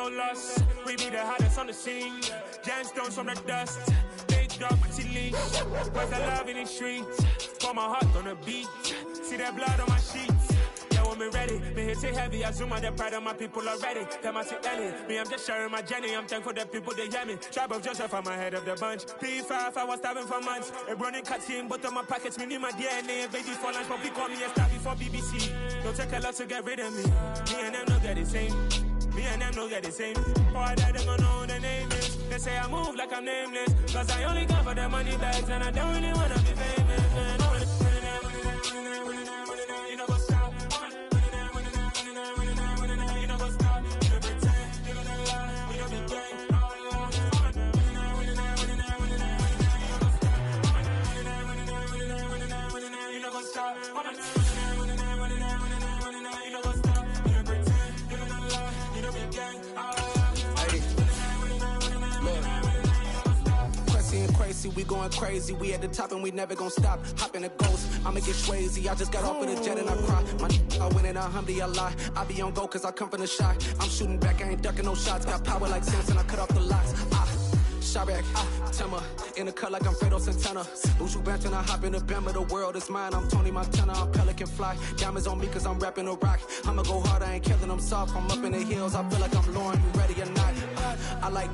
no loss. We be the hottest on the scene. Gemstones from the dust. Big dog, pretty leash. Where's the love in the streets? Pour my heart on the beat. See that blood on my sheets. Yeah, when me ready, me hit it heavy. I zoom out the pride of my people already. Them I see Ellie. Me, I'm just sharing my journey. I'm thankful that people they hear me. Tribe of Joseph, I'm ahead of the bunch. P5, I was starving for months. A running cut in, but on my pockets, me need my DNA. Baby for lunch, but we call me a star before BBC. Don't take a lot to get rid of me. Me and them no get the same. Me and them no get the same. Boy, that they gonna know the name is. They say I move like I'm nameless. Cause I only got for the money bags. And I don't really wanna be famous, man. You know what's stop. You know what's stop. You know pretend. You know the lie. You know the game. You know what's stop. Crazy, we going crazy. We at the top and we never gonna stop. Hop in a ghost, I'ma get swayzy. I just got off of the jet and I cry. I win in a Humvee, I lie. I be on go cause I come from the shot. I'm shooting back, I ain't ducking no shots. Got power like Samson, I cut off the locks. Shot back, Timmer, in the cut like I'm Fredo Santana. Buju Banton, I hop in the Bama, the world is mine. I'm Tony Montana, I'm Pelican Fly. Diamonds on me cause I'm rapping a rock. I'ma go hard, I ain't killing them soft. I'm up in the hills, I feel like I'm Lauren, you ready or not? I like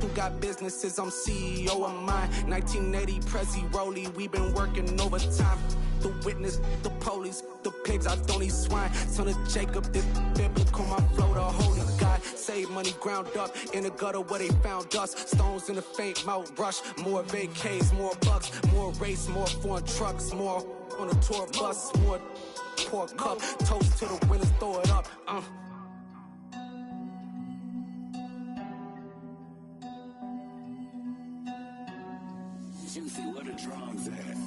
who got businesses, I'm CEO of mine. 1980 Prezi Rolly, we been working overtime. The witness, the police, the pigs, I don't eat swine. Son of Jacob, this biblical, my flow, the holy God. Save money ground up in the gutter where they found us. Stones in the faint mouth rush. More vacays, more bucks, more race, more foreign trucks, more on a tour bus, more pork cup. Toast to the winners, throw it up. Juicy, where the drums at?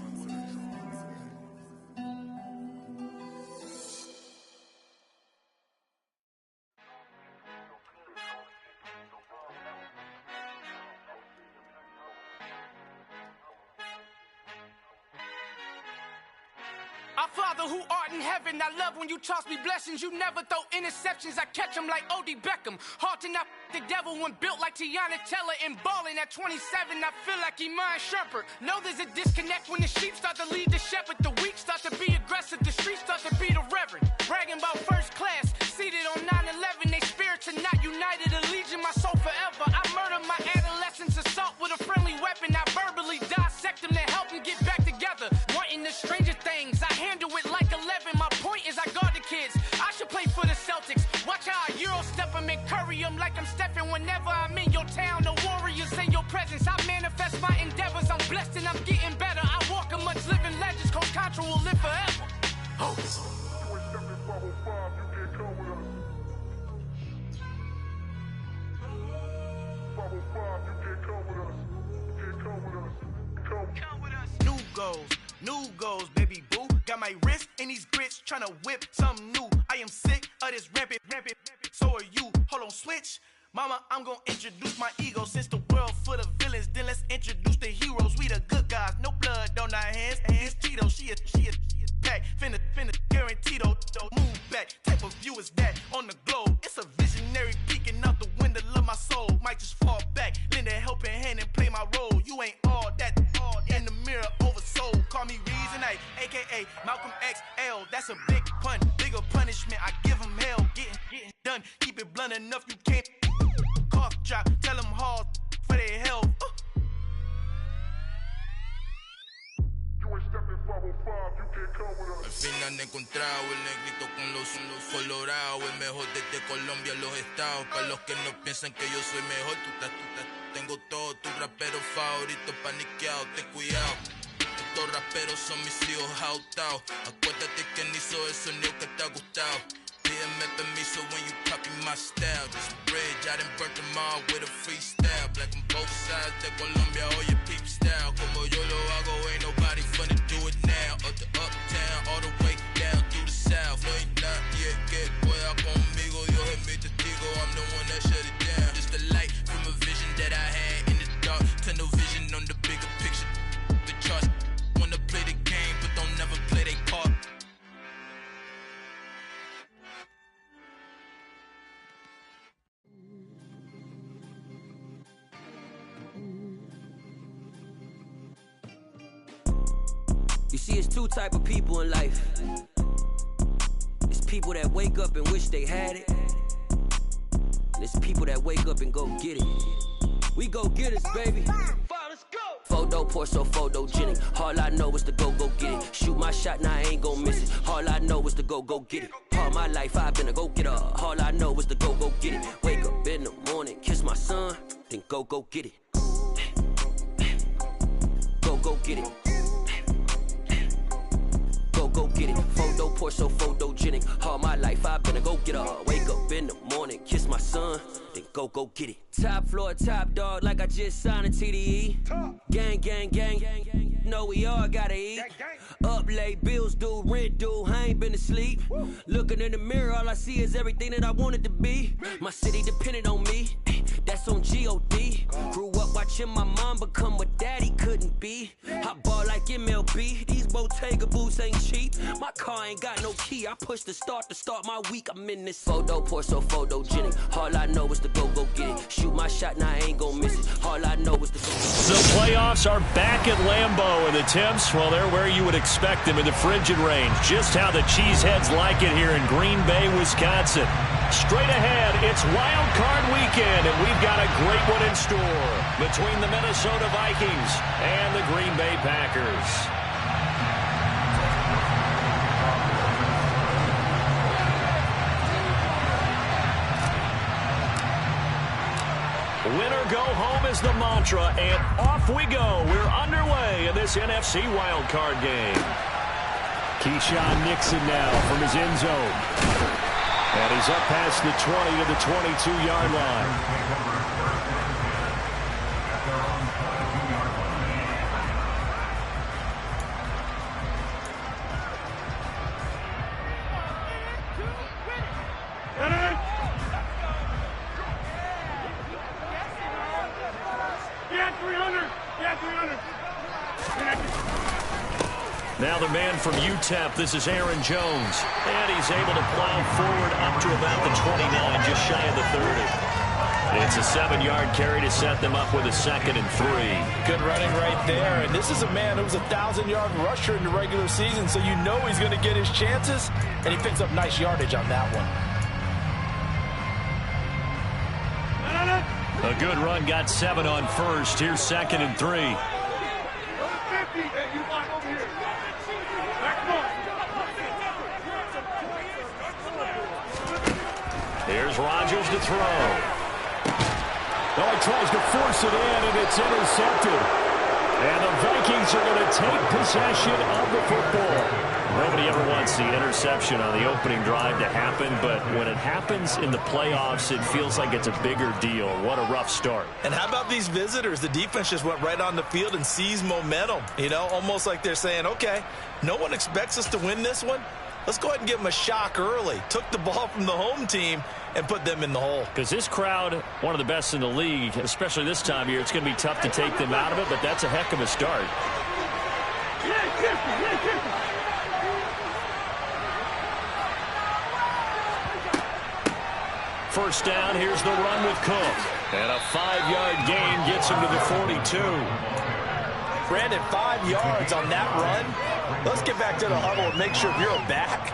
Our Father who art in heaven, I love when you toss me blessings. You never throw interceptions, I catch them like O.D. Beckham. Hard to not the devil when built like Tiana Teller and balling at 27. I feel like Iman Shumpert. Know there's a disconnect when the sheep start to lead the shepherd. The weak start to be aggressive, the streets start to be the reverend. Bragging about first class, seated on 9/11. They spirits are not united, a legion, my soul forever. I murder my adolescence, assault with a friendly weapon. I verbally dissect them to help them get back together. Wanting the stranger things, I handle it like 11. My point is I guard the kids. I should play for the Celtics. Watch how I Euro step them and curry them like I'm Stephen. Whenever I'm in your town, the Warriors in your presence. I manifest my endeavors. I'm blessed and I'm getting better. I walk amongst living legends. Coach Contra will live forever. Oh. New goals, baby boo. Got my wrist in these grits, tryna whip something new. I am sick of this rampant. So are you. Hold on, switch. Mama, I'm gonna introduce my ego. Since the world full of villains, then let's introduce the heroes. We the good guys, no blood on our hands. It's Cheeto, she is back. Finna guaranteed, move back. Type of view is that on the globe? It's a visionary peeking out the window of my soul. Might just fall back, lend a helping hand and play my role. You ain't all that, in the mirror oversold. Call me Reason A, aka Malcolm XL. That's a big pun, bigger punishment. I give him hell, getting done. Keep it blunt enough, you can't cough drop. Tell them hard for their health. Al fin han encontrado el negrito con los colorados, el mejor desde Colombia a los estados. Para los que no piensan que yo soy mejor, tengo todos tus raperos favoritos paniqueados, ten cuidado. Estos raperos son mis hijos adoptados. Acuérdate que ni hizo el sonido que te ha gustado. Pídeme permiso when you copy my style. This bridge, I done burnt them all with a freestyle. Black on both sides de Colombia, oye peep style. Como yo lo hago, ain't nobody finna do it now. Up the uptown, all the way down through the south. No hay nadie que pueda conmigo, Dios es mi testigo. I'm the one that shut it down. Just a light from a vision that I had in the dark. Tunnel vision on the bigger picture. The charts wanna play the game, but don't never play their part. see, it's two type of people in life. It's people that wake up and wish they had it. And it's people that wake up and go get it. We go get it, baby. Photo pour so photogenic. All I know is to go get it. Shoot my shot, now I ain't gon' miss it. All I know is to go get it. All my life I've been a go-getter. All I know is to go get it. Wake up in the morning, kiss my son, then go get it. Go get it. Go get it. Photo pour so photogenic. All my life I've been a go-getter. Wake up in the morning, kiss my son, then go get it. Top floor, top dog, like I just signed a TDE. Gang. Know we all gotta eat. Up late, bills due, rent due, I ain't been asleep. Looking in the mirror, all I see is everything that I wanted to be. My city depended on me, that's on G.O.D. Grew up watching my mom become what daddy couldn't be. I ball like MLB, these Bottega boots ain't cheap. My car ain't got no key, I push the start to start my week. I'm in this photo pour so photogenic. All I know is to go get it. Shoot my shot, now I ain't gon' miss it. All I know is to go. The playoffs are back at Lambeau, and the temps, well, they're where you would expect them in the frigid range. Just how the Cheeseheads like it here in Green Bay, Wisconsin. Straight ahead, it's Wild Card Weekend, and we've got a great one in store between the Minnesota Vikings and the Green Bay Packers. Winner go home is the mantra, and off we go. We're underway in this NFC wildcard game. Keyshawn Nixon now from his end zone. And he's up past the 20 to the 22-yard line. Now the man from UTEP, this is Aaron Jones. And he's able to plow forward up to about the 29, just shy of the 30. It's a 7-yard carry to set them up with a 2nd and 3. Good running right there. And this is a man who was a 1,000-yard rusher in the regular season, so you know he's going to get his chances. And he picks up nice yardage on that one. A good run, got 7 on first. Here's 2nd and 3. Here's Rodgers to throw. Well, he tries to force it in, and it's intercepted. And the Vikings are going to take possession of the football. Nobody ever wants the interception on the opening drive to happen, but when it happens in the playoffs, it feels like it's a bigger deal. What a rough start. And how about these visitors? The defense just went right on the field and seized momentum. You know, almost like they're saying, okay, no one expects us to win this one. Let's go ahead and give them a shock early. Took the ball from the home team and put them in the hole. Because this crowd, one of the best in the league, especially this time of year, it's going to be tough to take them out of it, but that's a heck of a start. First down, here's the run with Cook. And a 5-yard gain gets him to the 42. Brandon, 5 yards on that run. Let's get back to the huddle and make sure if you're a back,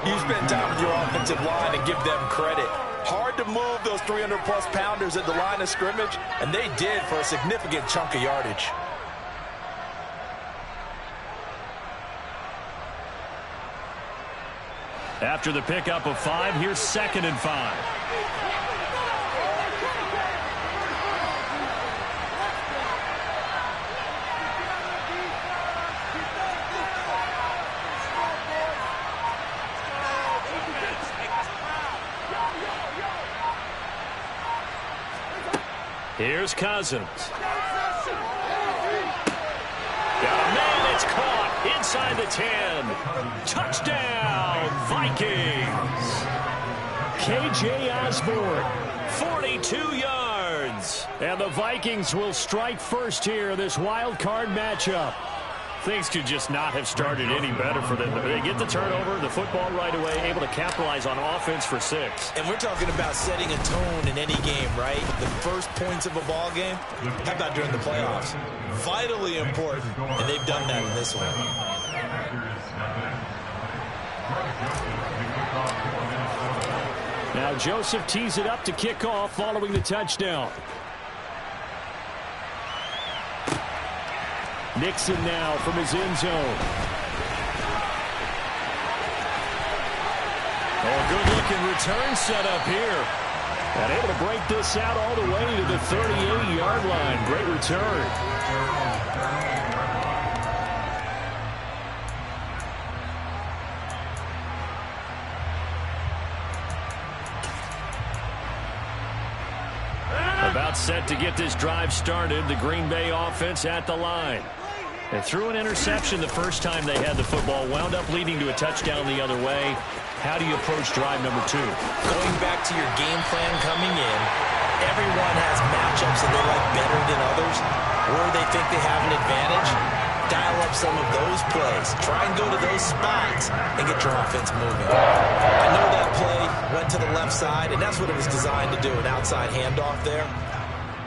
you spend time with your offensive line and give them credit. Hard to move those 300-plus pounders at the line of scrimmage, and they did for a significant chunk of yardage. After the pickup of 5, here's 2nd and 5. Here's Cousins. Got a man, it's caught inside the 10. Touchdown, Vikings. K.J. Osborne. 42 yards. And the Vikings will strike first here in this wild card matchup. Things could just not have started any better for them. They get the turnover, the football right away, able to capitalize on offense for 6. And we're talking about setting a tone in any game, right? The first points of a ball game. How about during the playoffs? Vitally important, and they've done that in this one. Now Joseph tees it up to kick off following the touchdown. Nixon now from his end zone. Oh, good-looking return set up here. And able to break this out all the way to the 38-yard line. Great return. About set to get this drive started. The Green Bay offense at the line. They threw an interception the first time they had the football. Wound up leading to a touchdown the other way. How do you approach drive number 2? Going back to your game plan coming in, everyone has matchups that they like better than others. Where they think they have an advantage, dial up some of those plays. Try and go to those spots and get your offense moving. I know that play went to the left side, and that's what it was designed to do, an outside handoff there.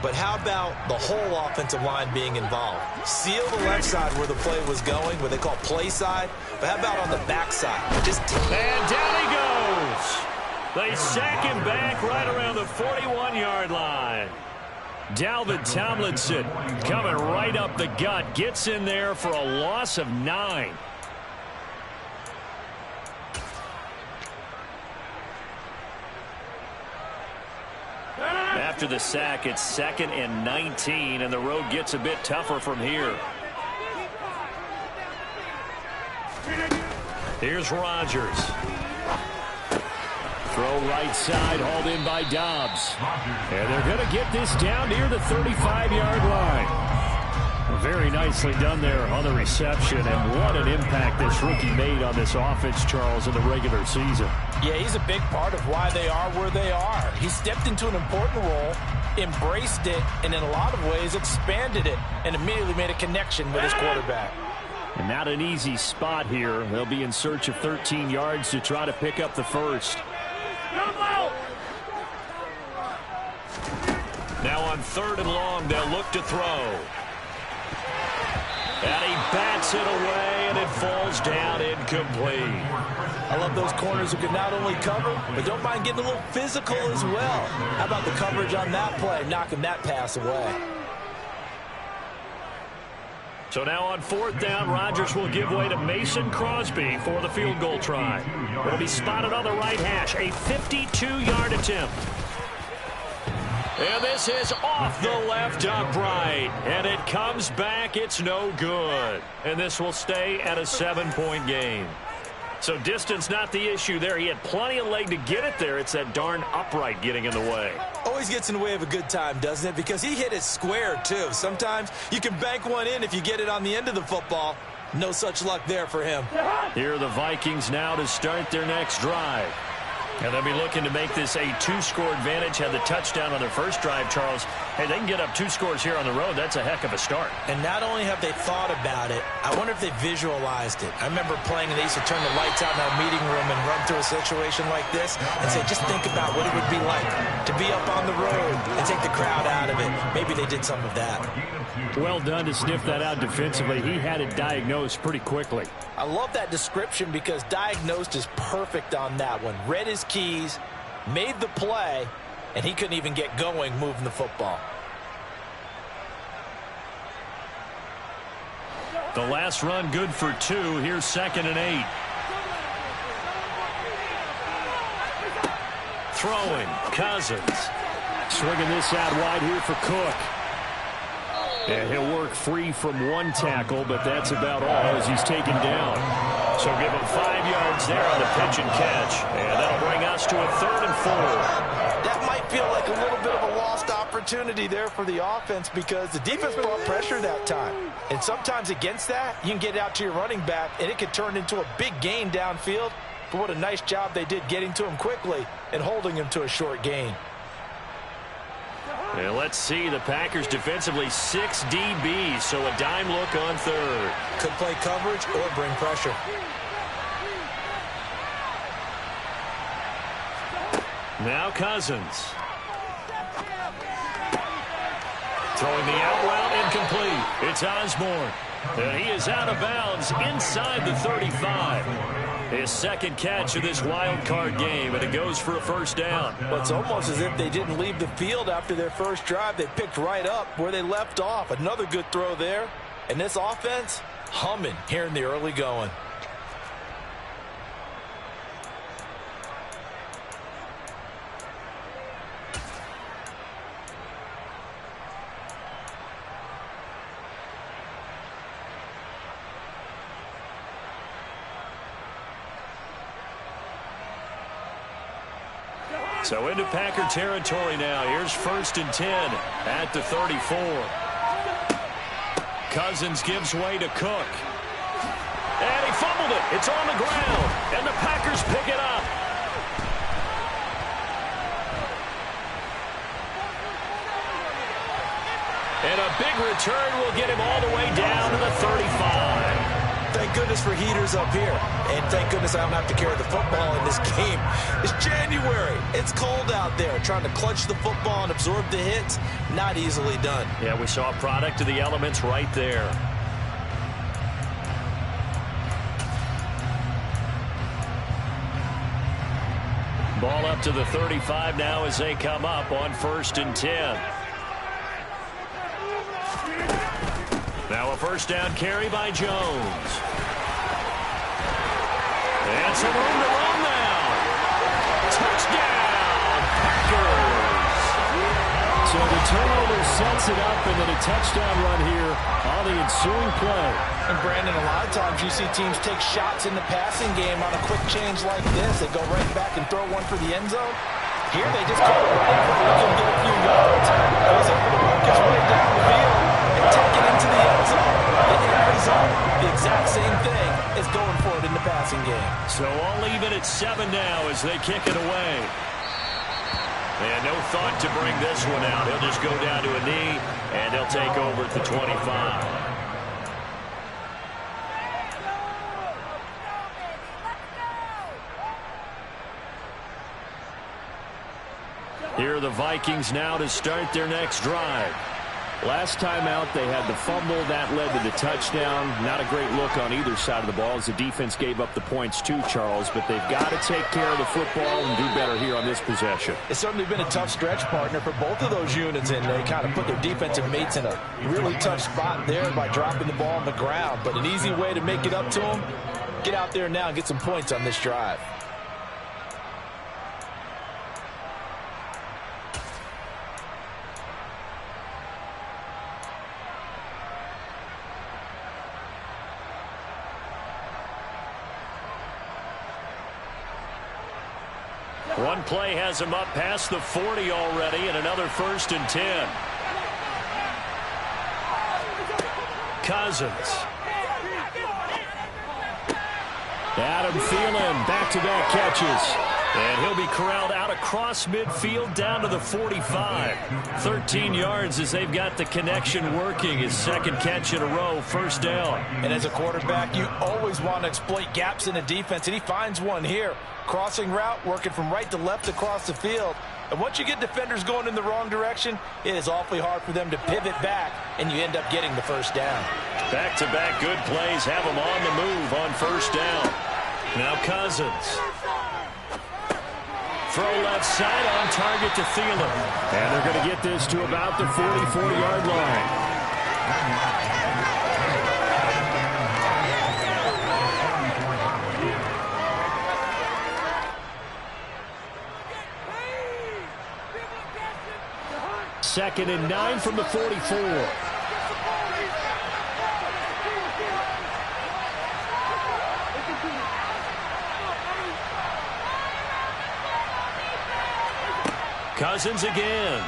But how about the whole offensive line being involved? Seal the left side where the play was going, what they call play side. But how about on the back side? And down he goes. They sack him back right around the 41-yard line. Dalvin Tomlinson coming right up the gut. Gets in there for a loss of 9. After the sack, it's 2nd and 19, and the road gets a bit tougher from here. Here's Rodgers. Throw right side, hauled in by Dobbs. And they're going to get this down near the 35-yard line. Very nicely done there on the reception, and what an impact this rookie made on this offense, Charles, in the regular season. Yeah, he's a big part of why they are where they are. He stepped into an important role, embraced it, and in a lot of ways expanded it, and immediately made a connection with his quarterback. And not an easy spot here. They'll be in search of 13 yards to try to pick up the first. Now on 3rd and long, they'll look to throw. And he bats it away, and it falls down incomplete. I love those corners who can not only cover, but don't mind getting a little physical as well. How about the coverage on that play, knocking that pass away? So now on 4th down, Rodgers will give way to Mason Crosby for the field goal try. Will be spotted on the right hash, a 52-yard attempt. And this is off the left upright. And it comes back. It's no good. And this will stay at a 7-point game. So distance not the issue there. He had plenty of leg to get it there. It's that darn upright getting in the way. Always gets in the way of a good time, doesn't it? Because he hit it square, too. Sometimes you can bank one in if you get it on the end of the football. No such luck there for him. Here are the Vikings now to start their next drive. And they'll be looking to make this a 2-score advantage. Had the touchdown on their first drive, Charles. Hey, they can get up 2 scores here on the road. That's a heck of a start. And not only have they thought about it, I wonder if they visualized it. I remember playing, and they used to turn the lights out in our meeting room and run through a situation like this and say, just think about what it would be like to be up on the road and take the crowd out of it. Maybe they did some of that. Well done to sniff that out defensively. He had it diagnosed pretty quickly. I love that description because diagnosed is perfect on that one. Read his keys, made the play, and he couldn't even get going moving the football. The last run good for 2. Here's 2nd and 8. Throwing, Cousins. Swinging this out wide here for Cook. And he'll work free from one tackle, but that's about all as he's taken down. So give him 5 yards there on the pitch and catch. And that'll bring us to a 3rd and 4. That might feel like a little bit of a lost opportunity there for the offense because the defense brought pressure that time. And sometimes against that, you can get out to your running back, and it could turn into a big gain downfield. But what a nice job they did getting to him quickly and holding him to a short gain. And let's see, the Packers defensively 6 DBs, so a dime look on 3rd. Could play coverage or bring pressure. Now Cousins. Throwing the out route incomplete. It's Osborne. And he is out of bounds inside the 35. His second catch of this wild card game, and it goes for a first down. But it's almost as if they didn't leave the field after their first drive. They picked right up where they left off. Another good throw there. And this offense, humming here in the early going. So into Packer territory now. Here's 1st and 10 at the 34. Cousins gives way to Cook. And he fumbled it. It's on the ground. And the Packers pick it up. And a big return will get him all the way down to the 35. Thank goodness for heaters up here. And thank goodness I don't have to carry the football in this game. It's January. It's cold out there. Trying to clutch the football and absorb the hits, not easily done. Yeah, we saw a product of the elements right there. Ball up to the 35 now as they come up on 1st and 10. Now a first down carry by Jones. And some room to run now. Touchdown, Packers. So the turnover sets it up, and then a touchdown run here on the ensuing play. And Brandon, a lot of times you see teams take shots in the passing game on a quick change like this. They go right back and throw one for the end zone. Here they just call it right for let him get a few yards. He's able to work his way down the field and take it into the end zone. In the end zone, the exact same thing as going for it in the passing game. So all even at 7 now as they kick it away. And no thought to bring this one out. He'll just go down to a knee, and they'll take over at the 25. Here are the Vikings now to start their next drive. Last time out, they had the fumble. That led to the touchdown. Not a great look on either side of the ball as the defense gave up the points too, Charles. But they've got to take care of the football and do better here on this possession. It's certainly been a tough stretch, partner, for both of those units, and they kind of put their defensive mates in a really tough spot there by dropping the ball on the ground. But an easy way to make it up to them, get out there now and get some points on this drive. One play has him up past the 40 already, and another 1st and 10. Cousins. Adam Thielen, back-to-back catches. And he'll be corralled out across midfield down to the 45. 13 yards as they've got the connection working. His second catch in a row, first down. And as a quarterback, you always want to exploit gaps in the defense, and he finds one here. Crossing route, working from right to left across the field. And once you get defenders going in the wrong direction, it is awfully hard for them to pivot back, and you end up getting the first down. Back-to-back good plays have them on the move on first down. Now Cousins. Throw left side on target to Thielen. And they're going to get this to about the 44-yard line. Second and 9 from the 44. Cousins again.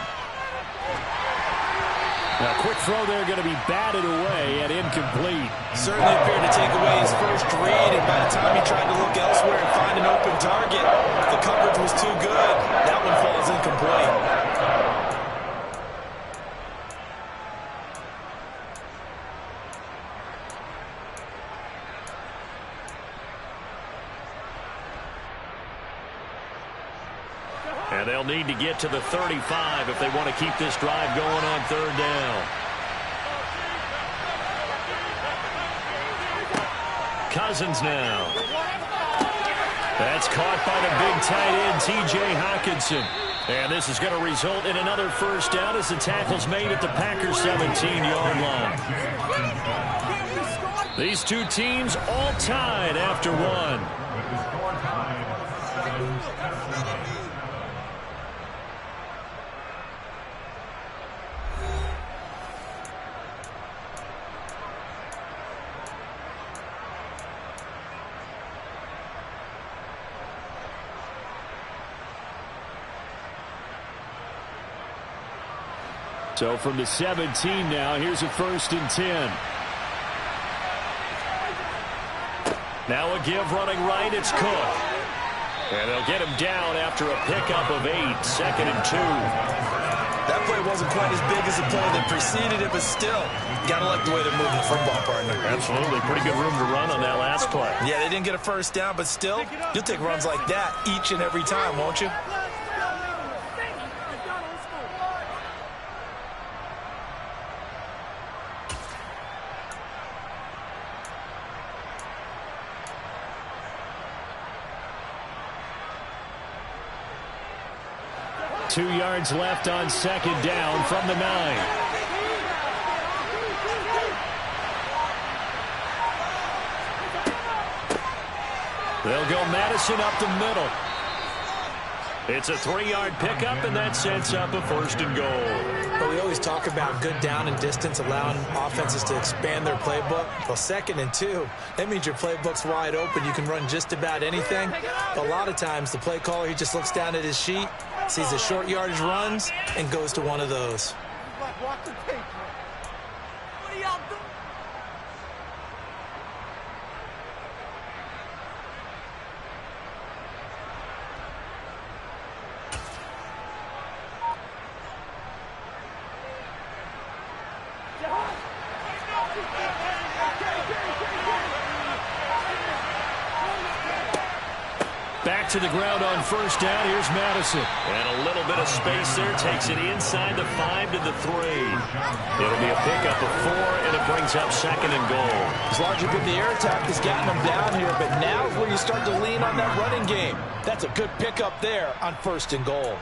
Now, quick throw there, going to be batted away and incomplete. Certainly appeared to take away his first read, and by the time he tried to look elsewhere and find an open target, the coverage was too good. That one falls incomplete. And they'll need to get to the 35 if they want to keep this drive going on third down. Cousins now. That's caught by the big tight end, T.J. Hockenson. And this is going to result in another first down as the tackle's made at the Packers' 17-yard line. These two teams all tied after one. So from the 17 now, here's a 1st and 10. Now a give running right, it's Cook. And they'll get him down after a pickup of 8, 2nd and 2. That play wasn't quite as big as the play that preceded it, but still, got to like the way they're moving the football, partner. Absolutely. Pretty good room to run on that last play. Yeah, they didn't get a first down, but still, you'll take runs like that each and every time, won't you? 2 yards left on 2nd down from the 9. They'll go Madison up the middle. It's a 3-yard pickup, and that sets up a 1st and goal. But we always talk about good down and distance, allowing offenses to expand their playbook. Well, 2nd and 2, that means your playbook's wide open. You can run just about anything. But a lot of times, the play caller, he just looks down at his sheet, sees the short yardage runs, and goes to one of those. Watch the tape. What are y'all doing? Back to the ground on 1st down. Here's Madison. And a little bit of space there. Takes it inside the 5 to the 3. It'll be a pickup of 4, and it brings up 2nd and goal. It's largely been the air attack that's gotten them down here, but now is where you start to lean on that running game. That's a good pickup there on 1st and goal.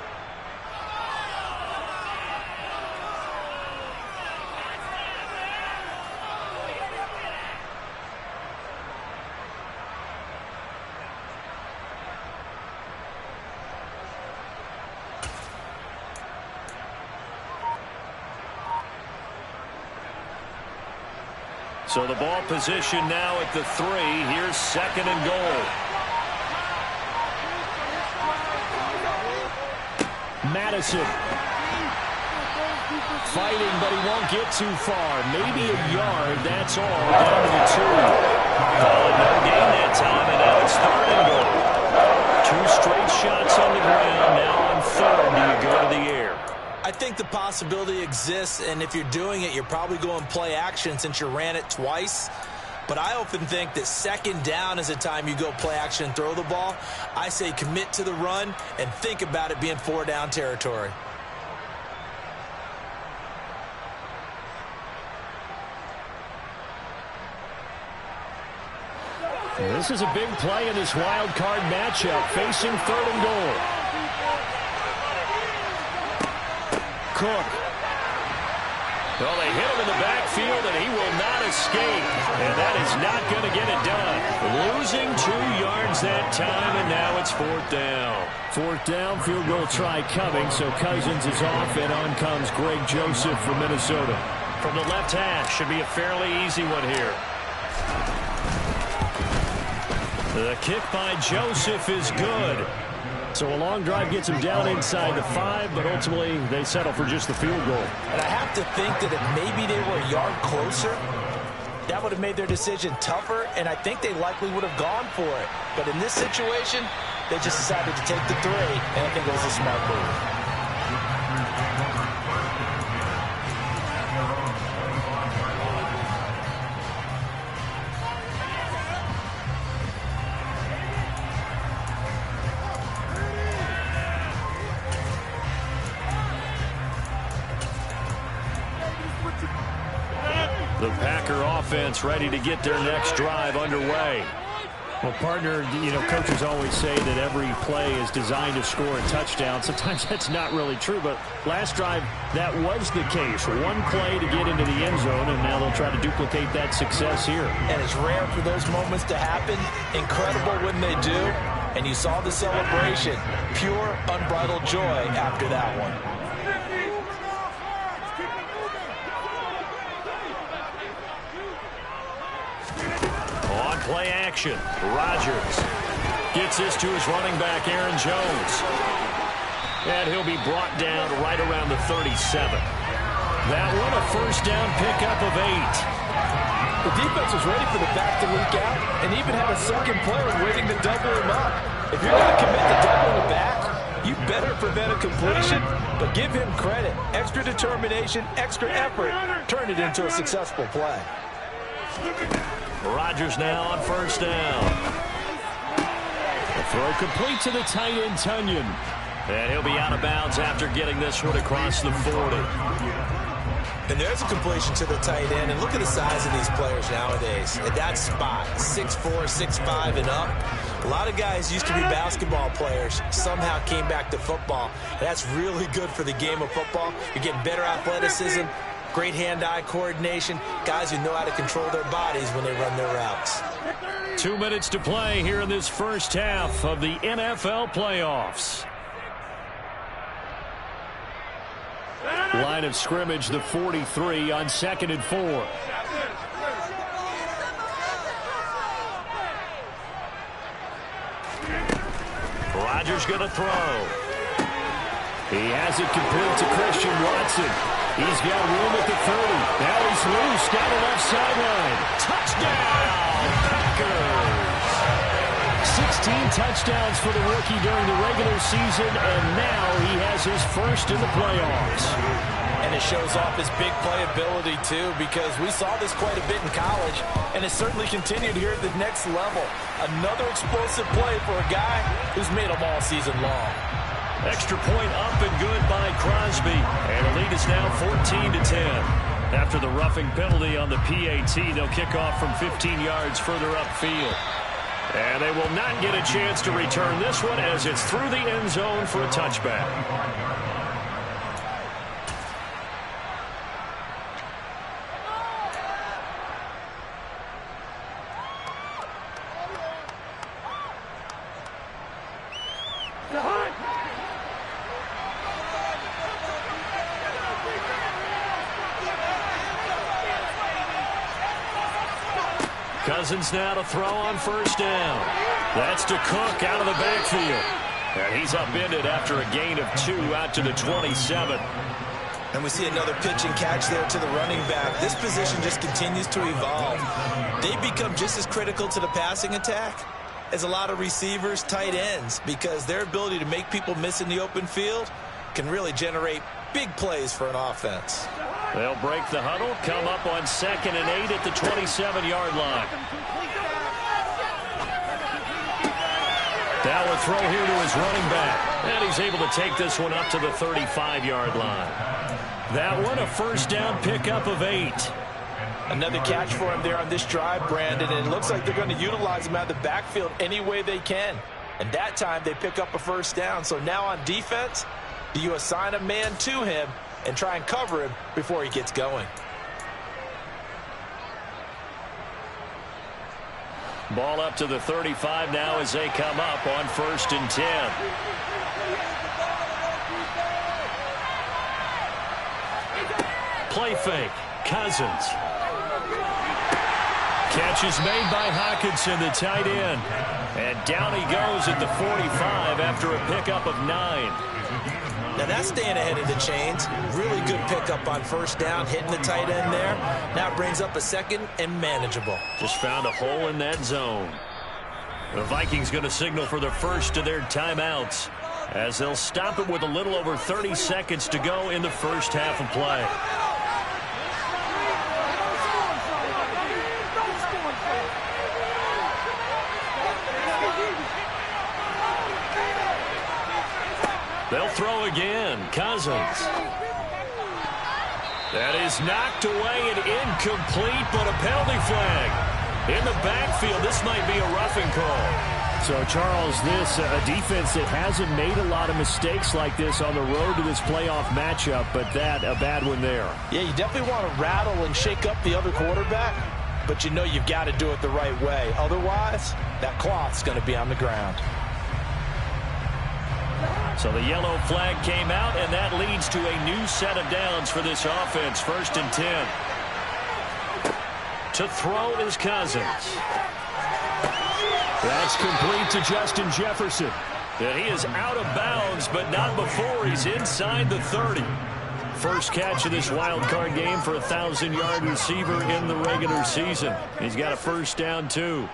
So the ball position now at the 3. Here's 2nd and goal. Madison. Fighting, but he won't get too far. Maybe a yard, that's all. Down to the 2. Calling no gain that time, and now it's 3rd and goal. 2 straight shots on the ground. Now on 3rd, do you go to the air? I think the possibility exists, and if you're doing it, you're probably going play action since you ran it twice. But I often think that 2nd down is a time you go play action and throw the ball. I say commit to the run and think about it being 4-down territory. This is a big play in this wild card matchup, facing 3rd and goal. Cook. Well, they hit him in the backfield, and he will not escape. And that is not going to get it done. Losing 2 yards that time, and now it's 4th down. 4th down, field goal try coming, so Cousins is off, and on comes Greg Joseph from Minnesota. From the left hash, should be a fairly easy one here. The kick by Joseph is good. So a long drive gets him down inside the 5, but ultimately they settle for just the field goal. And I have to think that if maybe they were a yard closer, that would have made their decision tougher, and I think they likely would have gone for it. But in this situation, they just decided to take the 3, and I think it was a smart move. The Packer offense ready to get their next drive underway. Well, partner, coaches always say that every play is designed to score a touchdown. Sometimes that's not really true, but last drive, that was the case. One play to get into the end zone, and now they'll try to duplicate that success here. And it's rare for those moments to happen. Incredible when they do. And you saw the celebration. Pure, unbridled joy after that one. Play action. Rodgers gets this to his running back, Aaron Jones. And he'll be brought down right around the 37. That one a first down pickup of 8. The defense was ready for the back to leak out and even had a second player waiting to double him up. If you're going to commit to doubling the back, you better prevent a completion, but give him credit. Extra determination, extra effort, turn it into a successful play. Rodgers now on first down. The throw complete to the tight end, Tunyon. And he'll be out of bounds after getting this one across the 40. And there's a completion to the tight end. And look at the size of these players nowadays. At that spot, 6'4", 6'5", and up. A lot of guys used to be basketball players, somehow came back to football. And that's really good for the game of football. You're getting better athleticism, great hand-eye coordination, guys who know how to control their bodies when they run their routes. 2 minutes to play here in this first half of the NFL playoffs. Line of scrimmage, the 43 on 2nd and 4. Rodgers going to throw. He has it complete to Christian Watson. He's got room at the 30. Now he's loose down the left sideline. Touchdown, Packers! 16 touchdowns for the rookie during the regular season, and now he has his first in the playoffs. And it shows off his big playability, too, because we saw this quite a bit in college, and it certainly continued here at the next level. Another explosive play for a guy who's made them all season long. Extra point up and good by Crosby. And the lead is now 14-10. After the roughing penalty on the PAT, they'll kick off from 15 yards further upfield. And they will not get a chance to return this one as it's through the end zone for a touchback. Cousins now to throw on first down. That's to Cook out of the backfield. And he's upended after a gain of 2 out to the 27. And we see another pitch and catch there to the running back. This position just continues to evolve. They become just as critical to the passing attack as a lot of receivers, tight ends, because their ability to make people miss in the open field can really generate big plays for an offense. They'll break the huddle, come up on 2nd and 8 at the 27-yard line. Now a throw here to his running back. And he's able to take this one up to the 35-yard line. That one a first down pickup of 8. Another catch for him there on this drive, Brandon, and it looks like they're going to utilize him out of the backfield any way they can. And that time they pick up a first down. So now on defense, do you assign a man to him and try and cover him before he gets going? Ball up to the 35 now as they come up on 1st and 10. Play fake. Cousins. Catch is made by Hockenson, the tight end. And down he goes at the 45 after a pickup of 9. Now that's staying ahead of the chains. Really good pickup on first down, hitting the tight end there. Now brings up a 2nd and manageable. Just found a hole in that zone. The Vikings going to signal for the first of their timeouts as they'll stop it with a little over 30 seconds to go in the first half of play. They'll throw again. Cousins. That is knocked away and incomplete, but a penalty flag. In the backfield, this might be a roughing call. So, Charles, this a defense that hasn't made a lot of mistakes like this on the road to this playoff matchup, but that a bad one there. Yeah, you definitely want to rattle and shake up the other quarterback, but you know you've got to do it the right way. Otherwise, that cloth's going to be on the ground. So the yellow flag came out, and that leads to a new set of downs for this offense. 1st and 10. To throw is Cousins. That's complete to Justin Jefferson. And he is out of bounds, but not before he's inside the 30. First catch of this wild card game for a 1,000-yard receiver in the regular season. He's got a first down, too.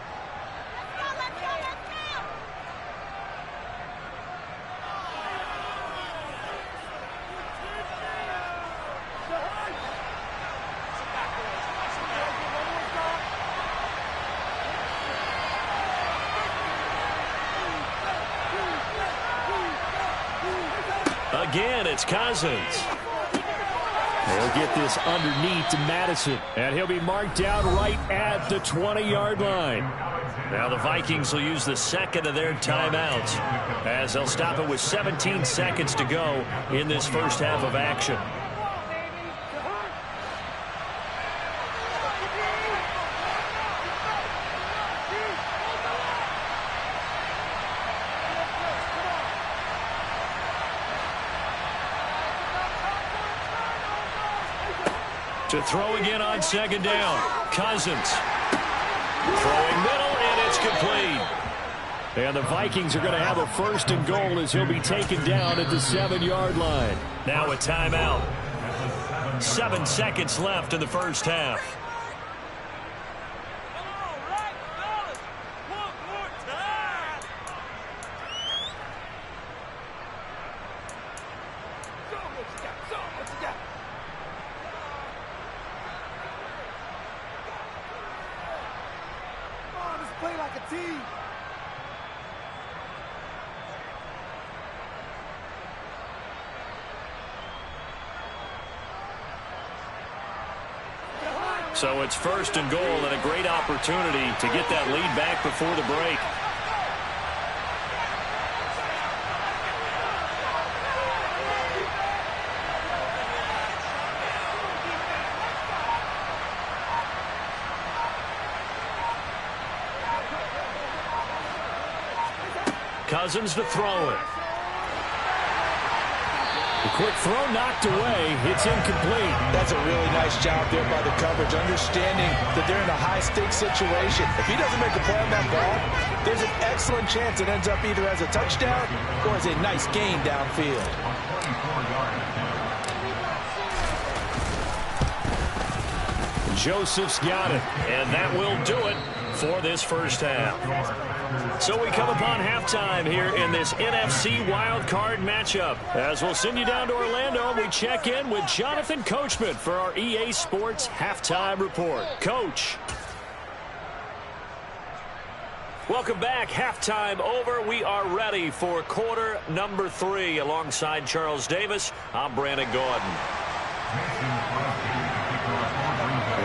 Again, it's Cousins. They'll get this underneath to Madison, and he'll be marked down right at the 20-yard line. Now the Vikings will use the second of their timeouts as they'll stop it with 17 seconds to go in this first half of action. To throw again on second down. Cousins. Throwing middle, and it's complete. And the Vikings are going to have a 1st and goal as he'll be taken down at the 7-yard line. Now a timeout. 7 seconds left in the first half. Play like a team. So it's 1st and goal and a great opportunity to get that lead back before the break. Cousins to throw it. The quick throw knocked away. It's incomplete. That's a really nice job there by the coverage, understanding that they're in a high-stakes situation. If he doesn't make a play on that ball, there's an excellent chance it ends up either as a touchdown or as a nice gain downfield. Joseph's got it, and that will do it for this first half. So we come upon halftime here in this NFC wildcard matchup. As we'll send you down to Orlando, we check in with Jonathan Coachman for our EA Sports Halftime Report. Coach. Welcome back. Halftime over. We are ready for quarter number 3. Alongside Charles Davis, I'm Brandon Gordon.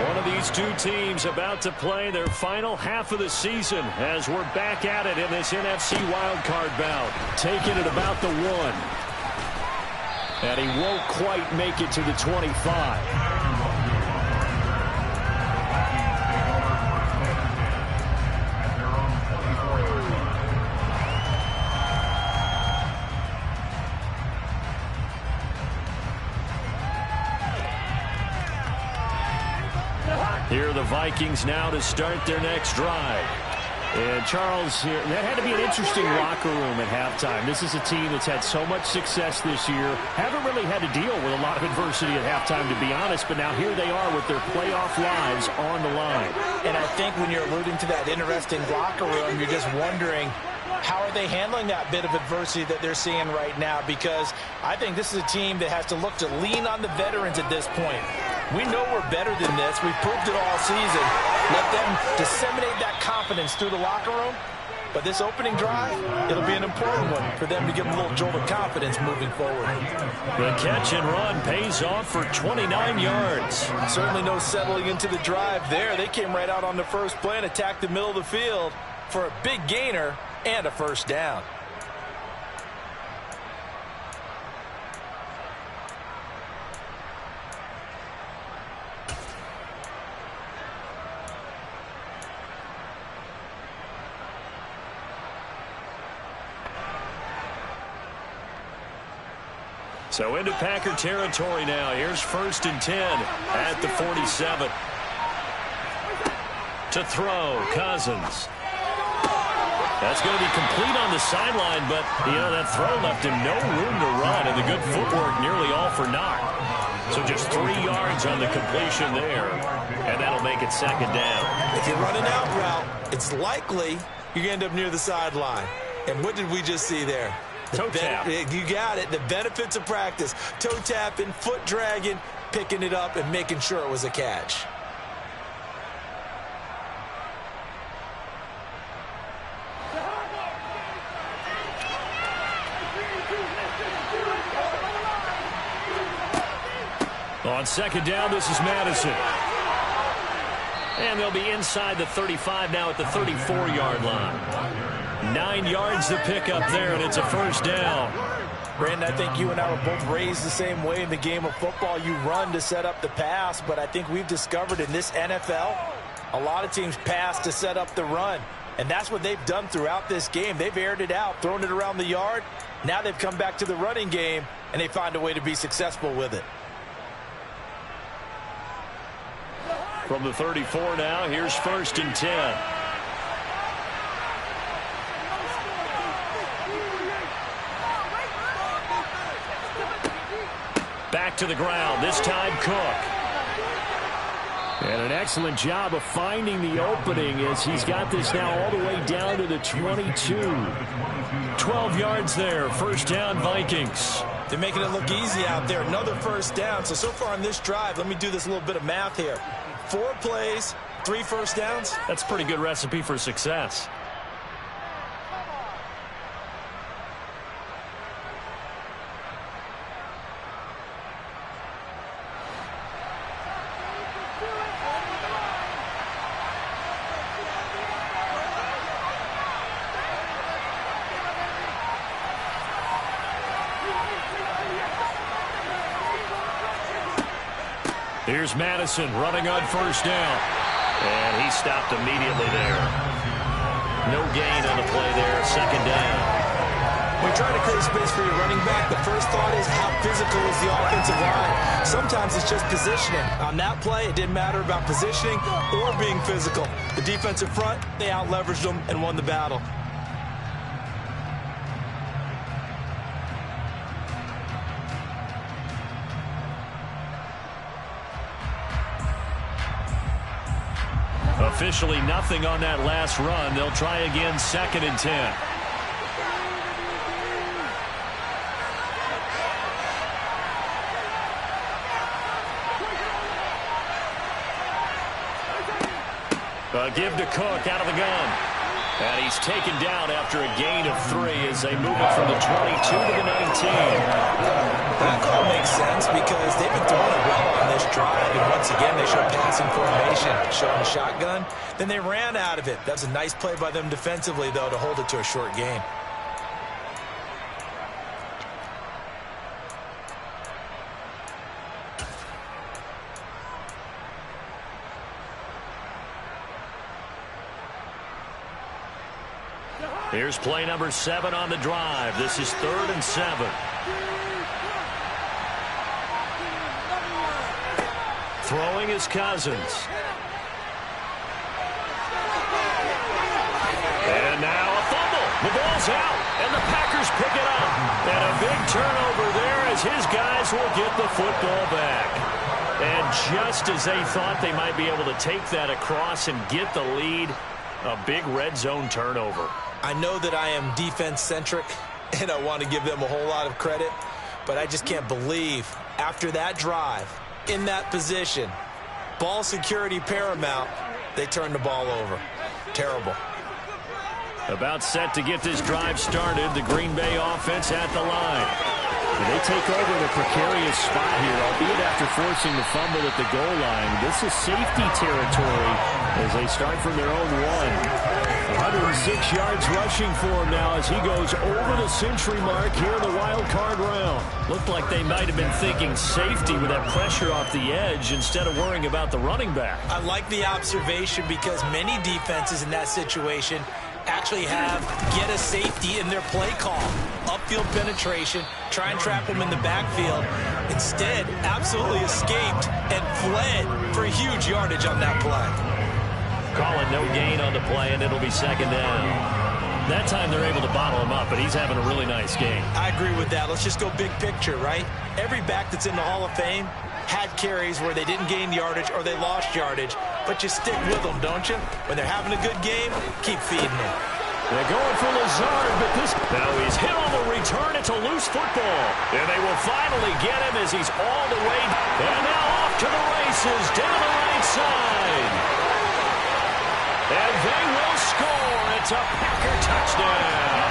One of these two teams about to play their final half of the season as we're back at it in this NFC wildcard bout. Taking it about the 1. And he won't quite make it to the 25. Here are the Vikings now to start their next drive. And Charles, that had to be an interesting locker room at halftime. This is a team that's had so much success this year. Haven't really had to deal with a lot of adversity at halftime, to be honest. But now here they are with their playoff lives on the line. And I think when you're alluding to that interesting locker room, you're just wondering, how are they handling that bit of adversity that they're seeing right now? Because I think this is a team that has to look to lean on the veterans at this point. We know we're better than this. We've proved it all season. Let them disseminate that confidence through the locker room, But this opening drive, it'll be an important one for them to give them a little jolt of confidence moving forward. The catch and run pays off for 29 yards. Certainly no settling into the drive there. They came right out on the first play and attacked the middle of the field for a big gainer and a first down. So into Packer territory now. Here's 1st and 10 at the 47. To throw, Cousins. That's going to be complete on the sideline, but, that throw left him no room to run, and the good footwork nearly all for naught. So just 3 yards on the completion there, and that'll make it 2nd down. If you run an out route, it's likely you end up near the sideline. And what did we just see there? Toe tap. You got it. The benefits of practice. Toe tapping, foot dragging, picking it up, and making sure it was a catch. On 2nd down, this is Madison. And they'll be inside the 35 now at the 34-yard line. 9 yards to pick up there, and it's a first down. Brandon, I think you and I were both raised the same way in the game of football. You run to set up the pass, but I think we've discovered in this NFL, a lot of teams pass to set up the run. And that's what they've done throughout this game. They've aired it out, thrown it around the yard. Now they've come back to the running game, and they find a way to be successful with it. From the 34 now, here's 1st and 10. Back to the ground, this time Cook. And an excellent job of finding the opening as he's got this now all the way down to the 22. 12 yards there, first down Vikings. They're making it look easy out there. Another first down. So far on this drive, let me do this little bit of math here. 4 plays, 3 first downs. That's a pretty good recipe for success. Here's Madison running on first down. And he stopped immediately there. No gain on the play there, 2nd down. When trying to create space for your running back, the first thought is how physical is the offensive line. Sometimes it's just positioning. On that play, it didn't matter about positioning or being physical. The defensive front, they out-leveraged them and won the battle. Officially nothing on that last run. They'll try again, 2nd and 10. Give to Cook out of the gun. And he's taken down after a gain of 3 as they move it from the 22 to the 19. That call makes sense because they've been throwing it well on this drive. And once again, they showed passing formation, showing a shotgun. Then they ran out of it. That's a nice play by them defensively, though, to hold it to a short gain. Here's play number 7 on the drive. This is 3rd and 7. Throwing is Cousins. And now a fumble. The ball's out, and the Packers pick it up. And a big turnover there as his guys will get the football back. And just as they thought they might be able to take that across and get the lead, a big red zone turnover. I know that I am defense-centric, and I want to give them a whole lot of credit, but I just can't believe after that drive, in that position, ball security paramount, they turned the ball over. Terrible. About set to get this drive started. The Green Bay offense at the line. They take over in a precarious spot here, albeit after forcing the fumble at the goal line. This is safety territory as they start from their own 106 yards rushing for him now as he goes over the century mark here in the wild card round. Looked like they might have been thinking safety with that pressure off the edge instead of worrying about the running back. I like the observation because many defenses in that situation actually have get a safety in their play call. Upfield penetration, try and trap them in the backfield. Instead, absolutely escaped and fled for huge yardage on that play. Calling no gain on the play, and it'll be second down. That time they're able to bottle him up, but he's having a really nice game. I agree with that. Let's just go big picture, right? Every back that's in the Hall of Fame had carries where they didn't gain yardage or they lost yardage, but you stick with them, don't you? When they're having a good game, keep feeding them. They're going for Lazard, but now he's hit on the return. It's a loose football, and they will finally get him as he's all the way. And now off to the races down the right side. And they will score. It's a Packer touchdown.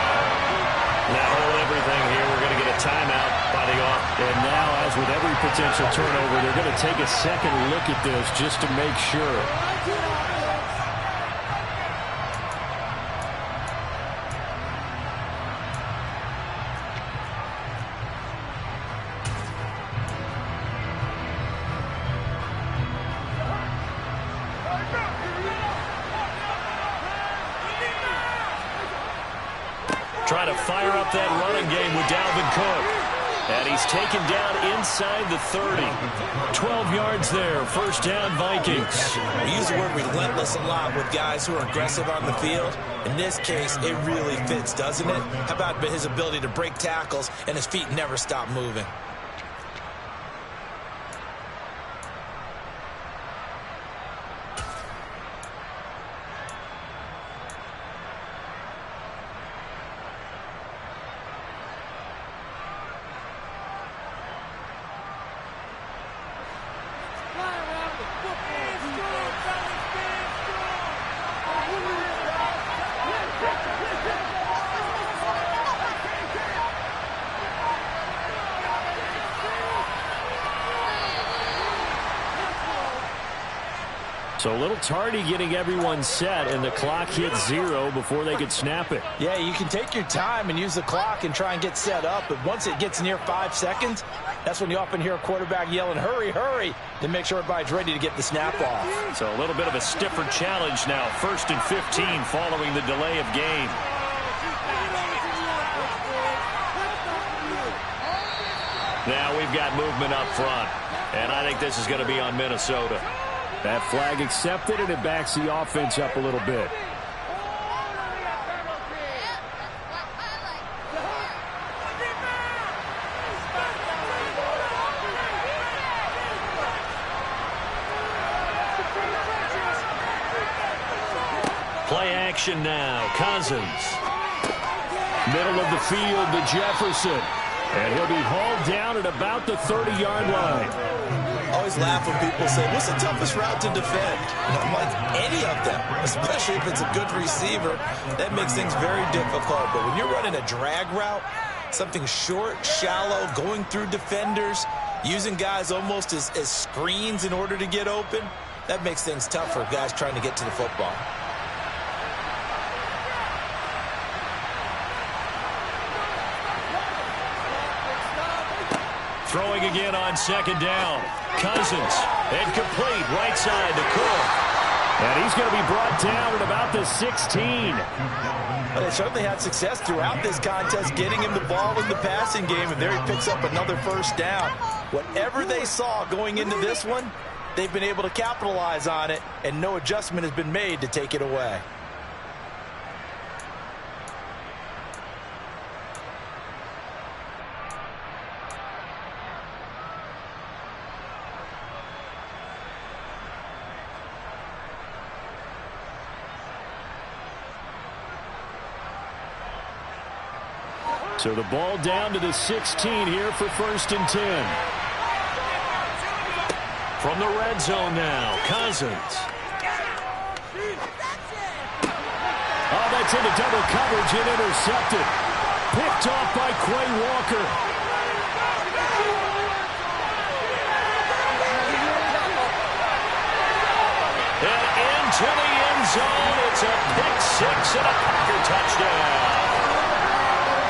Now hold everything here. We're going to get a timeout by the off. And now, as with every potential turnover, they're going to take a second look at this just to make sure. Trying to fire up that running game with Dalvin Cook. And he's taken down inside the 30. 12 yards there. First down, Vikings. We use the word relentless a lot with guys who are aggressive on the field. In this case, it really fits, doesn't it? How about his ability to break tackles and his feet never stop moving? So a little tardy getting everyone set, and the clock hits 0 before they could snap it. Yeah, you can take your time and use the clock and try and get set up, but once it gets near 5 seconds, that's when you often hear a quarterback yelling, hurry, hurry, to make sure everybody's ready to get the snap off. So a little bit of a stiffer challenge now. 1st and 15 following the delay of game. Now we've got movement up front, and I think this is going to be on Minnesota. That flag accepted, and it backs the offense up a little bit. Play action now. Cousins. Middle of the field to Jefferson. And he'll be hauled down at about the 30-yard line. I always laugh when people say, what's the toughest route to defend? And I'm like, any of them, especially if it's a good receiver. That makes things very difficult. But when you're running a drag route, something short, shallow, going through defenders, using guys almost as screens in order to get open, that makes things tough for guys trying to get to the football. Throwing again on 2nd down. Cousins, incomplete, right side to Cook. And he's going to be brought down at about the 16. Well, they certainly had success throughout this contest getting him the ball in the passing game, and there he picks up another 1st down. Whatever they saw going into this one, they've been able to capitalize on it, and no adjustment has been made to take it away. So the ball down to the 16 here for 1st and 10. From the red zone now, Cousins. Oh, That's into double coverage and intercepted. Picked off by Quay Walker. And into the end zone. It's a pick six and a Packer touchdown.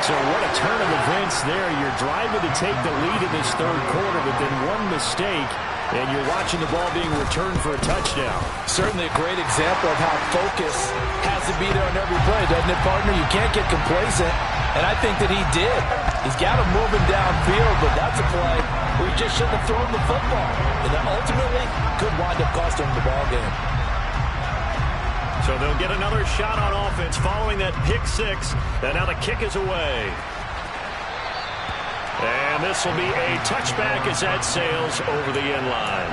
So what a turn of events there. You're driving to take the lead in this third quarter, but then one mistake, and you're watching the ball being returned for a touchdown. Certainly a great example of how focus has to be there on every play, doesn't it, partner? You can't get complacent, and I think that he did. He's got him moving downfield, but that's a play where he just shouldn't have thrown the football. And that ultimately could wind up costing him the ball game. So they'll get another shot on offense following that pick six, and now the kick is away. And this will be a touchback as that sails over the end line.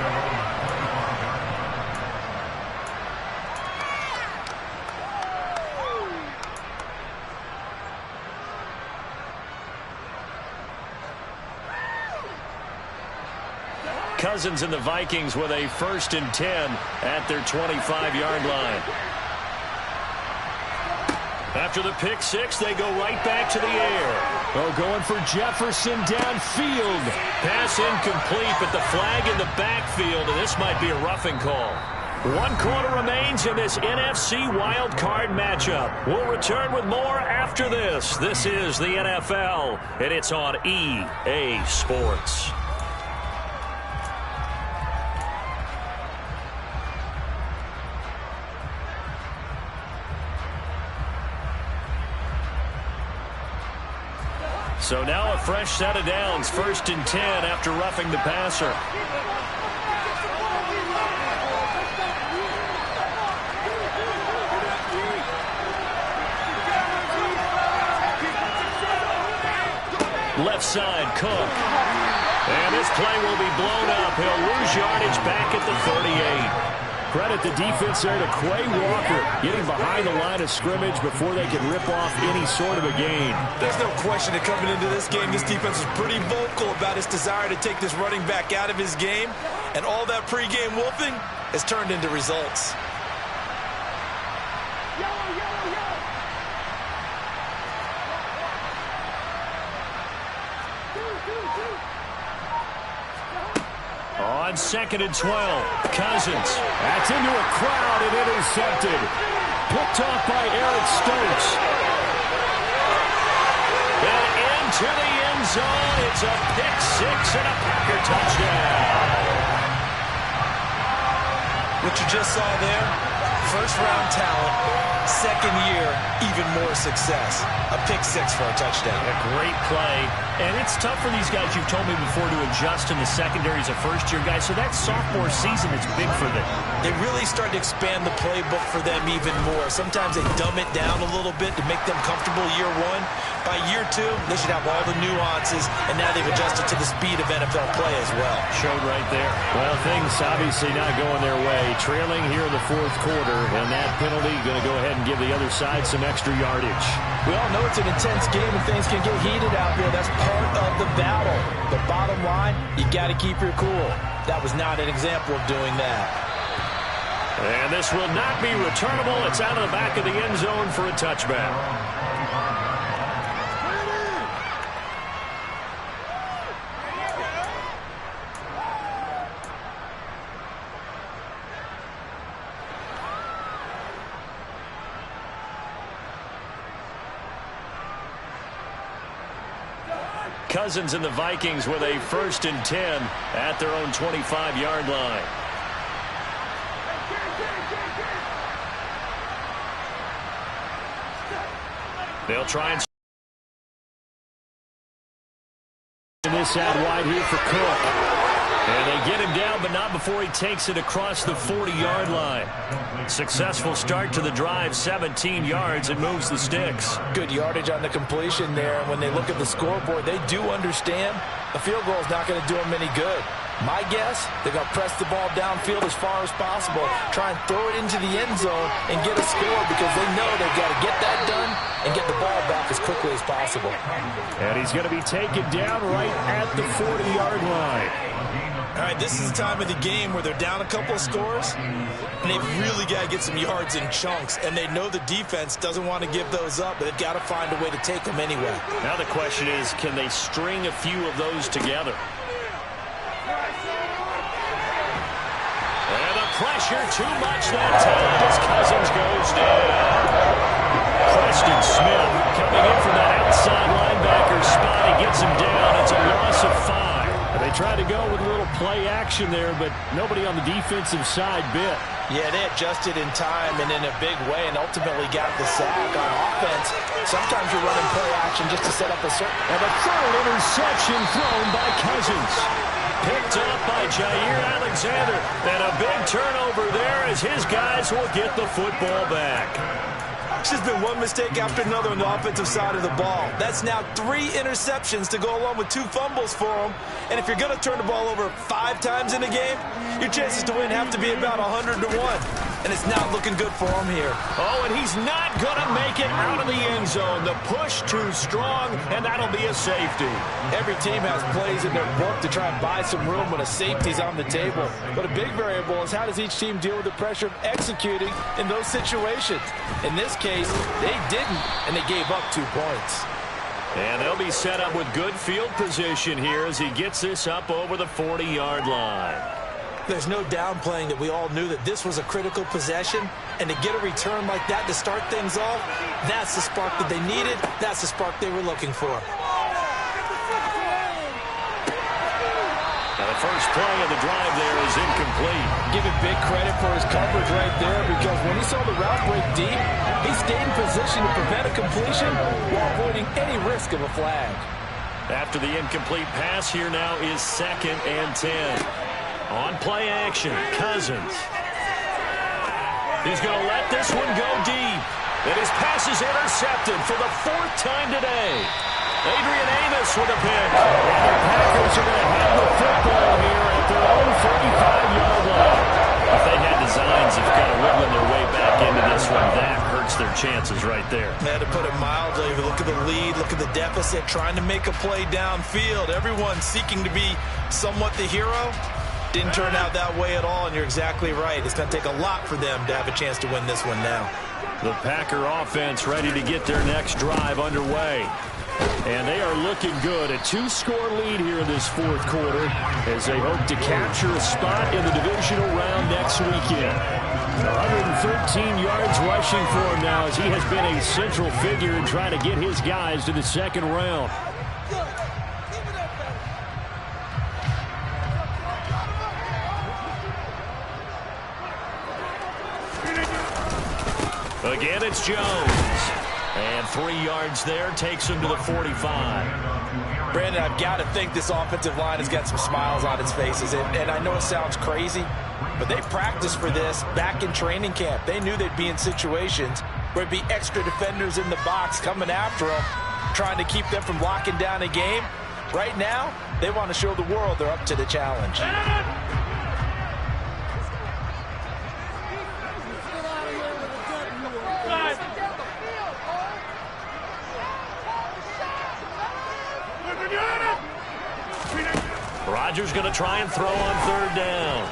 Cousins and the Vikings with a 1st and 10 at their 25-yard line. After the pick six, they go right back to the air. Oh, going for Jefferson downfield. Pass incomplete, but the flag in the backfield, and this might be a roughing call. 1 quarter remains in this NFC wild card matchup. We'll return with more after this. This is the NFL, and it's on EA Sports. So now a fresh set of downs, 1st and 10 after roughing the passer. Left side, Cook. And this play will be blown up. He'll lose yardage back at the 38. Credit the defense there to Quay Walker, getting behind the line of scrimmage before they can rip off any sort of a gain. There's no question that coming into this game, this defense was pretty vocal about his desire to take this running back out of his game, and all that pregame wolfing has turned into results. On 2nd and 12, Cousins. That's into a crowd and intercepted. Picked off by Eric Stokes. And into the end zone. It's a pick six and a Packer touchdown. What you just saw there, first-round talent, second year, even more success. A pick six for a touchdown. A great play. And it's tough for these guys, you've told me before, to adjust in the secondary as a first-year guy. So that sophomore season is big for them. They really start to expand the playbook for them even more. Sometimes they dumb it down a little bit to make them comfortable year one. By year two, they should have all the nuances, and now they've adjusted to the speed of NFL play as well. Showed right there. Well, things obviously not going their way. Trailing here in the 4th quarter, and that penalty going to go ahead and give the other side some extra yardage. We all know it's an intense game and things can get heated out there. That's part of the battle. The bottom line, you got to keep your cool. That was not an example of doing that. And this will not be returnable. It's out of the back of the end zone for a touchback. Cousins and the Vikings with a 1st and 10 at their own 25-yard line. They'll try and this out wide here for Cook. And they get him down, but not before he takes it across the 40-yard line. Successful start to the drive, 17 yards, and moves the sticks. Good yardage on the completion there. And when they look at the scoreboard, they do understand a field goal is not going to do them any good. My guess, they're going to press the ball downfield as far as possible, try and throw it into the end zone and get a score because they know they've got to get that done and get the ball back as quickly as possible. And he's going to be taken down right at the 40-yard line. All right, this is the time of the game where they're down a couple of scores, and they've really got to get some yards in chunks, and they know the defense doesn't want to give those up, but they've got to find a way to take them anyway. Now the question is, can they string a few of those together? And the pressure too much that time as Cousins goes down. Preston Smith coming in from that outside linebacker spot. He gets him down. It's a loss of 5. They tried to go with a little play action there, but nobody on the defensive side bit. Yeah, they adjusted in time and in a big way and ultimately got the sack on offense. Sometimes you're running play action just to set up a certain... And the third interception thrown by Cousins. Picked up by Jair Alexander. And a big turnover there as his guys will get the football back. It's just been one mistake after another on the offensive side of the ball. That's now 3 interceptions to go along with 2 fumbles for them. And if you're going to turn the ball over 5 times in a game, your chances to win have to be about 100 to 1. And it's not looking good for him here. Oh, and he's not going to make it out of the end zone. The push too strong, and that'll be a safety. Every team has plays in their book to try and buy some room when a safety's on the table. But a big variable is how does each team deal with the pressure of executing in those situations. In this case, they didn't, and they gave up 2 points. And they'll be set up with good field position here as he gets this up over the 40-yard line. There's no downplaying that we all knew that this was a critical possession, and to get a return like that to start things off, that's the spark that they needed. That's the spark they were looking for. Now the first play of the drive there is incomplete. Give it big credit for his coverage right there, because when he saw the route break deep, he stayed in position to prevent a completion while avoiding any risk of a flag. After the incomplete pass, here now is 2nd and 10. On play action, Cousins. He's going to let this one go deep. And his pass is intercepted for the 4th time today. Adrian Amos with a pick. And the Packers are going to have the football here at their own 45-yard line. If they had designs of kind of wiggling their way back into this one, that hurts their chances right there. Yeah, to put it mildly, look at the lead, look at the deficit, trying to make a play downfield. Everyone seeking to be somewhat the hero. Didn't turn out that way at all, and you're exactly right. It's going to take a lot for them to have a chance to win this one now. The Packer offense ready to get their next drive underway. And they are looking good. A 2-score lead here in this 4th quarter as they hope to capture a spot in the divisional round next weekend. 113 yards rushing for him now as he has been a central figure in trying to get his guys to the 2nd round. Again, it's Jones. And 3 yards there takes him to the 45. Brandon, I've got to think this offensive line has got some smiles on its faces. And I know it sounds crazy, but they practiced for this back in training camp. They knew they'd be in situations where there'd be extra defenders in the box coming after them, trying to keep them from locking down a game. Right now, they want to show the world they're up to the challenge. Rodgers going to try and throw on 3rd down.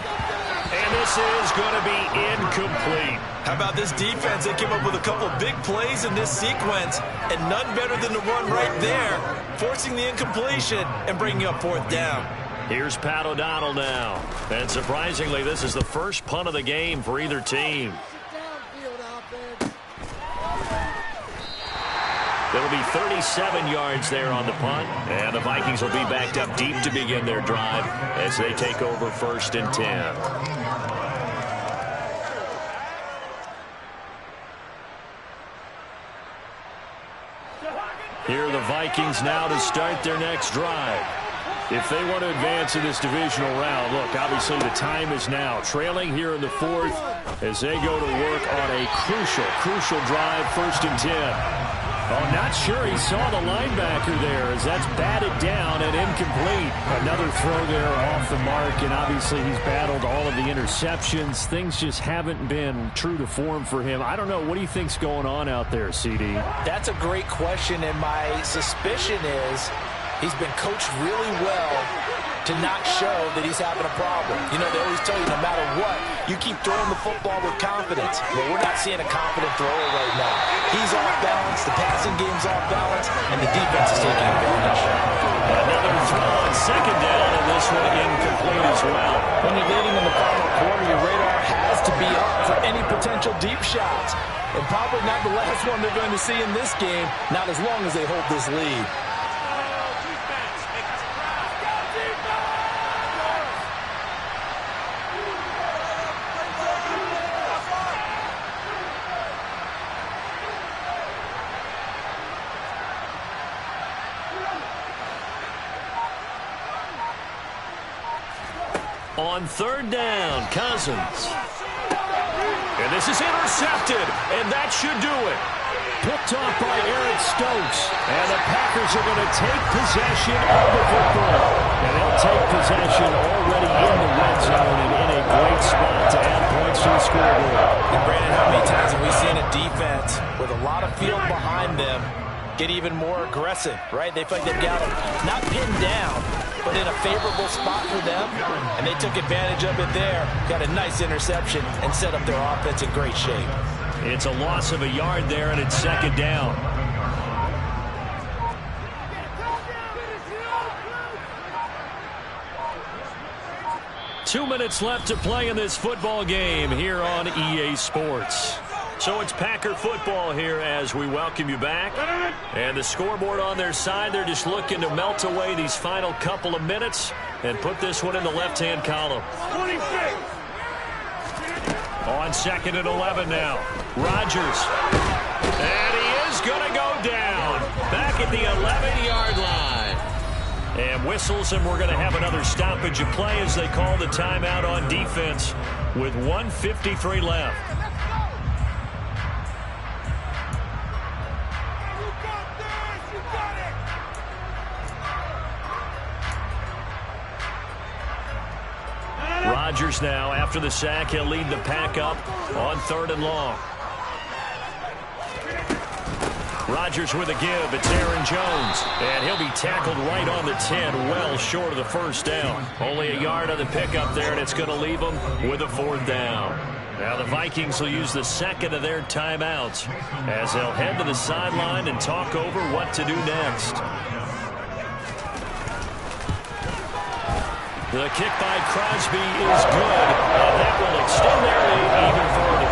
And this is going to be incomplete. How about this defense? They came up with a couple big plays in this sequence, and none better than the one right there, forcing the incompletion and bringing up 4th down. Here's Pat O'Donnell now. And surprisingly, this is the first punt of the game for either team. It'll be 37 yards there on the punt. And the Vikings will be backed up deep to begin their drive as they take over 1st and 10. Here are the Vikings now to start their next drive. If they want to advance in this divisional round, look, obviously the time is now. Trailing here in the 4th as they go to work on a crucial drive, 1st and 10. Oh, not sure he saw the linebacker there as that's batted down and incomplete. Another throw there off the mark, and obviously he's battled all of the interceptions. Things just haven't been true to form for him. I don't know. What do you think's going on out there, CD? That's a great question, and my suspicion is he's been coached really well to not show that he's having a problem. You know, they always tell you no matter what, you keep throwing the football with confidence. Well, we're not seeing a confident thrower right now. He's off balance, the passing game's off balance, and the defense is taking advantage. Another throw on second down, and this one incomplete as well. When you're leading in the final quarter, your radar has to be up for any potential deep shots. And probably not the last one they're going to see in this game, not as long as they hold this lead. On third down, Cousins. And this is intercepted, and that should do it. Picked off by Eric Stokes. And the Packers are going to take possession of the football. And they'll take possession already in the red zone and in a great spot to add points to the scoreboard. And Brandon, how many times have we seen a defense with a lot of field behind them get even more aggressive, right? They feel like they've got them not pinned down, but in a favorable spot for them, and they took advantage of it there. Got a nice interception and set up their offense in great shape. It's a loss of a yard there, and it's second down. Two minutes left to play in this football game here on EA Sports. So it's Packer football here as we welcome you back. And the scoreboard on their side, they're just looking to melt away these final couple of minutes and put this one in the left-hand column. 26. On second and 11 now. Rodgers. And he is going to go down. Back at the 11-yard line. And whistles, and we're going to have another stoppage of play as they call the timeout on defense with 1:53 left. Rodgers now, after the sack, he'll lead the pack up on third and long. Rodgers with a give. It's Aaron Jones. And he'll be tackled right on the 10, well short of the first down. Only a yard on the pickup there, and it's going to leave them with a fourth down. Now the Vikings will use the second of their timeouts as they'll head to the sideline and talk over what to do next. The kick by Crosby is good, and that will extend their lead even further.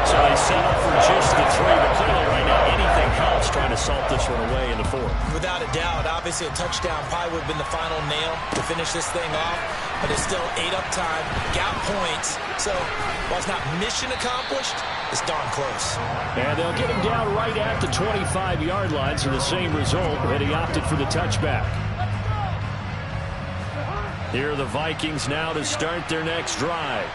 So they set up for just the 3, but clearly right now anything helps trying to salt this one away in the fourth. Without a doubt, obviously a touchdown probably would have been the final nail to finish this thing off, but it's still 8 up time, got points. So while it's not mission accomplished, it's darn close. And they'll get him down right at the 25-yard line, so the same result, and he opted for the touchback. Here are the Vikings now to start their next drive.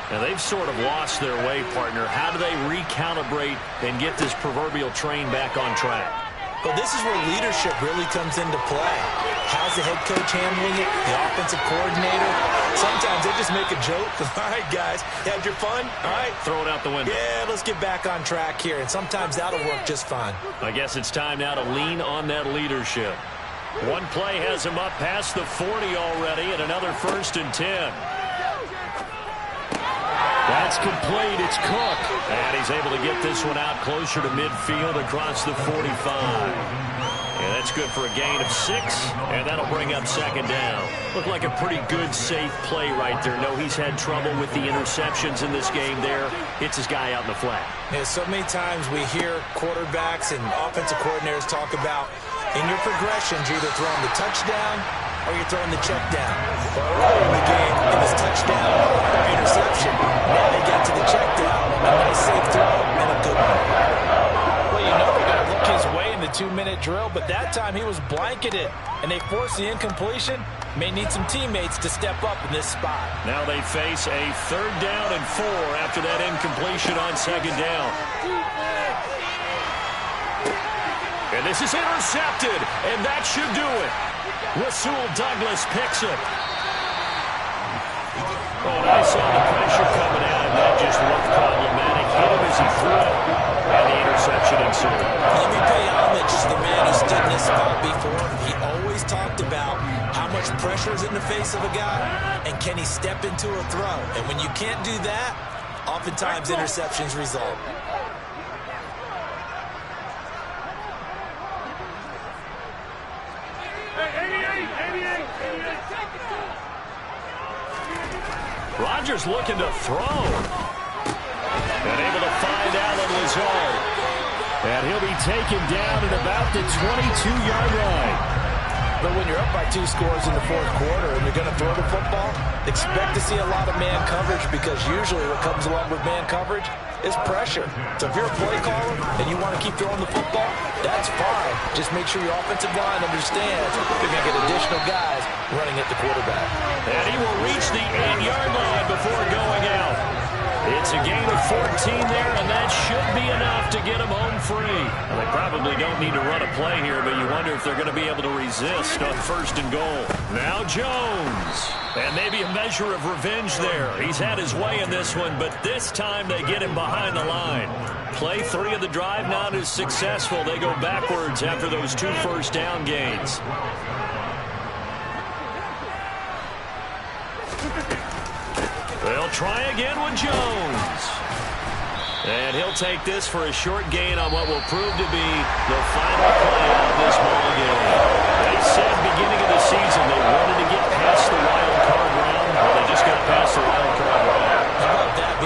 Now they've sort of lost their way, partner. How do they recalibrate and get this proverbial train back on track? Well, this is where leadership really comes into play. How's the head coach handling it? The offensive coordinator? Sometimes they just make a joke. All right, guys, you had your fun? All right. Throw it out the window. Yeah, let's get back on track here. And sometimes that'll work just fine. I guess it's time now to lean on that leadership. One play has him up past the 40 already, and another 1st and 10. That's complete. It's Cook. And he's able to get this one out closer to midfield across the 45. And that's good for a gain of 6, and that'll bring up second down. Looked like a pretty good, safe play right there. No, he's had trouble with the interceptions in this game there. Hits his guy out in the flat. Yeah, so many times we hear quarterbacks and offensive coordinators talk about in your progressions, you're either throwing the touchdown or you're throwing the check down. Well, earlier in the game, it was touchdown or interception. Now they get to the check down. A nice safe throw and a good one. Well, you know they're going to look his way in the 2-minute drill, but that time he was blanketed, and they forced the incompletion. May need some teammates to step up in this spot. Now they face a 3rd down and 4 after that incompletion on second down. And this is intercepted, and that should do it. Rasul Douglas picks it. Oh, and I saw the pressure coming out, and that just looked problematic. Hit him as he threw it, and the interception ensued. Let me pay homage to the man who stood in this spot before. He always always talked about how much pressure is in the face of a guy, and can he step into a throw? And when you can't do that, oftentimes interceptions result. Rodgers looking to throw. And able to find Allen Lazard. And he'll be taken down at about the 22-yard line. But when you're up by 2 scores in the fourth quarter and you're going to throw the football, expect to see a lot of man coverage, because usually what comes along with man coverage is pressure. So if you're a play caller and you want to keep throwing the football, that's fine. Just make sure your offensive line understands you're going to get additional guys running at the quarterback. And he will reach the 8-yard line before going out. It's a gain of 14 there, and that should be enough to get him home free. Well, they probably don't need to run a play here, but you wonder if they're going to be able to resist on 1st and goal. Now Jones. And maybe a measure of revenge there. He's had his way in this one, but this time they get him behind the line. Play 3 of the drive not as successful. They go backwards after those 2 first down gains. They'll try again with Jones. And he'll take this for a short gain on what will prove to be the final play of this